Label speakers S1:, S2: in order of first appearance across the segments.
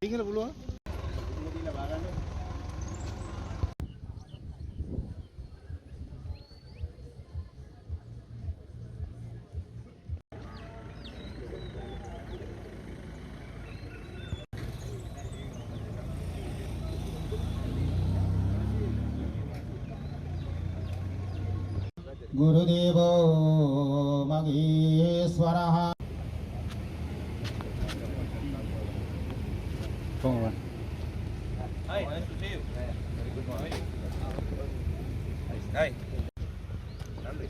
S1: நீங்களே புள்ளுவா
S2: गुरुदेवो महेश्वरः
S1: Hi, nice to see you. Very good morning. Nice. Hi. Nandri.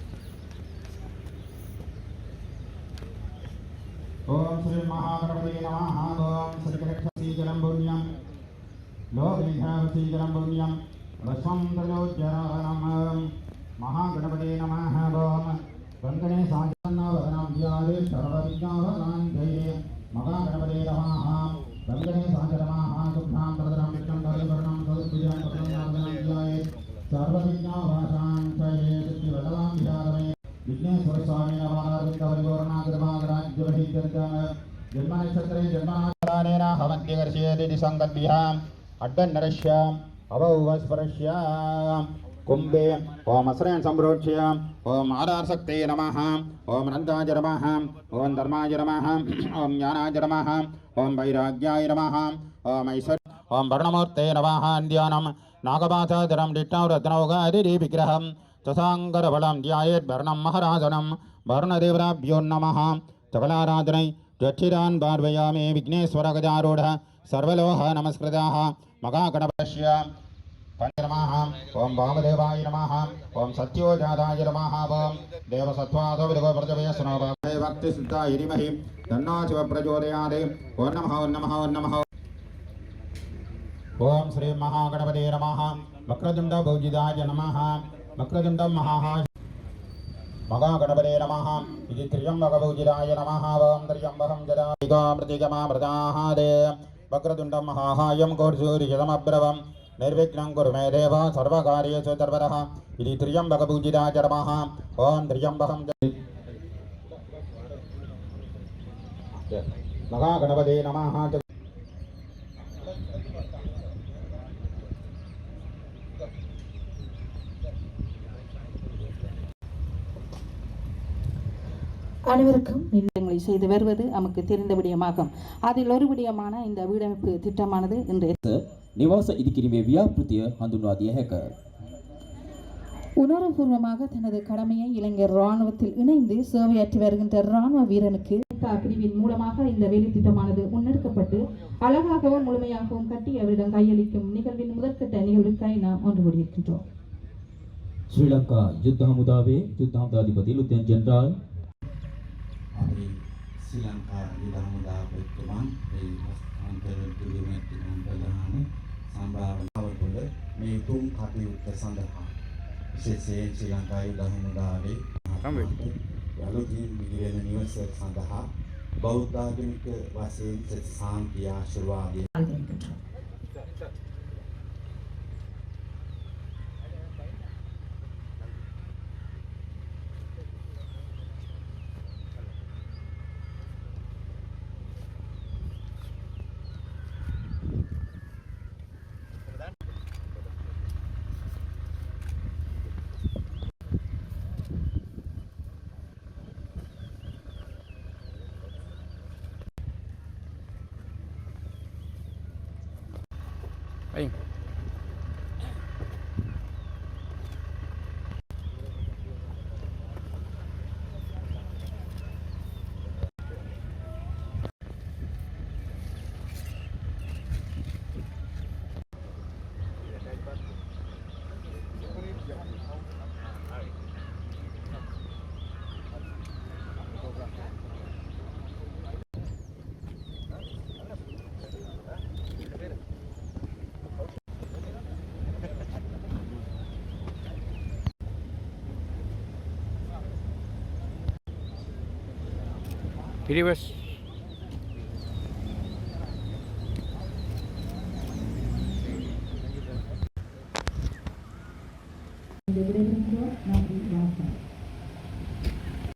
S2: ओम श्री महागणपति नमः ओम श्री जलम पुण्यम लोकनिधावसी जलम पुण्यम वशं प्रजोज्जरणम महागणपति नमः ओम गंगणे साजन्नवरं व्याले सर्वविघ्नहराय महागणपति नमः गंगणे साजनमः सुभ्रां प्रदरं विष्णुं धरिवर्णं सदुद्भुजं प्रसन्नावदनं व्याले सर्वविघ्नहराय सिद्धिवदनां ध्यानमे विघ्नेश्वर स्वामी नवानार्विन्दपरिपूर्णाकृपाग्राज्यवहितर्जन जन्मनक्षत्रे जन्मनाशनेन हवन्त्यकर्षयेति सङ्कल्प्याम् अड्डन्नरस्याम् अवौवस्परस्याम् कुम्भे ओम अस्रयन् सम्प्रोक्ष्य ओम आधारशक्ते नमः ओम नन्दाय नमः ओम धर्माय नमः ओम ज्ञानाय नमः ओम वैराग्याय नमः ओम ऐश्वर्य ओम वर्णमूर्ते नमः ध्यानं नागपाथधरं दिष्टं रत्नौघादिति विग्रहं तथाङ्गरबलं ध्यायेत् वर्णं महाराजनं वर्णदेवताभ्यो नमः सकलाराधनै ज्योतिरान् पार्वयामि विघ्नेश्वर गजारूढः सर्वलोह नमस्कृताः महागणपतस्य नमः ओम वामदेवाय नमः ओम सत्योजाताय नमः ओम देवसत्त्वादो विदो प्रजवेशनो भक्ति सिद्धाय धीमहि तन्नो शिव प्रचोदयात् ओम नमः ओम नमः ओम नमः ओम श्री महागणपते नमः वक्रतुण्ड भुजिदाय नमः वक्रतुण्ड महागणपते नमः इति त्र्यम्बकभुजिदाय नमः ओम त्र्यम्बकं जदायिका प्रतिगमामृताहादे वक्रतुण्ड महाहायं कोर्सूर्यजमब्रवम् निर्विघ्नं कुरु मे देव सर्वकार्येषु सर्वतः इति त्र्यम्बकपूजिताय नमः ओम त्र्यम्बकं महागणपते नमः
S3: அனைவருக்கும் நிலையங்களை செய்து வருவது நமக்கு தெரிந்த விடயமாகும். அதில் ஒரு விடயமான இந்த வீடமைப்பு திட்டமானது இன்றைய
S4: නිවාස ඉදිකිරීමේ ව්‍යාපෘතිය හඳුන්වා දිය හැක.
S3: உணர்வுபூர்வமாக தனது கடமையை இளைஞர் இராணுவத்தில் இணைந்து சேவையாற்றி வருகின்ற இராணுவ வீரனுக்கு பிரிவின் மூலமாக இந்த வேலை திட்டமானது முன்னெடுக்கப்பட்டு அழகாகவும் முழுமையாகவும் கட்டி அவரிடம் கையளிக்கும் நிகழ்வின் முதற்கட்ட நிகழ்வுக்காய் நாம் ஒன்று கூடியிருக்கின்றோம்.
S4: ශ්‍රී ලංකා යුද්ධ හමුදාවේ යුද්ධ හමුදාධිපති ලුතියන් ජෙනරාල්
S5: අපි ශ්‍රී ලංකා යුද්ධ හමුදාපතිතුමන් ඒ අන්තර්ජාතික ප්‍රධාන සම්භාවනාව තුළ මේ තුන් කටයුත්ත සඳහා විශේෂයෙන් ශ්‍රී ලංකා යුද්ධ හමුදාවේ යලුතින් මිලියන නිවස සඳහා බෞද්ධ ආගමික වශයෙන් ශාන්ති ආශිර්වාදය
S1: Hey. Reverse.
S3: இந்த விடைபெறுகிறோம்.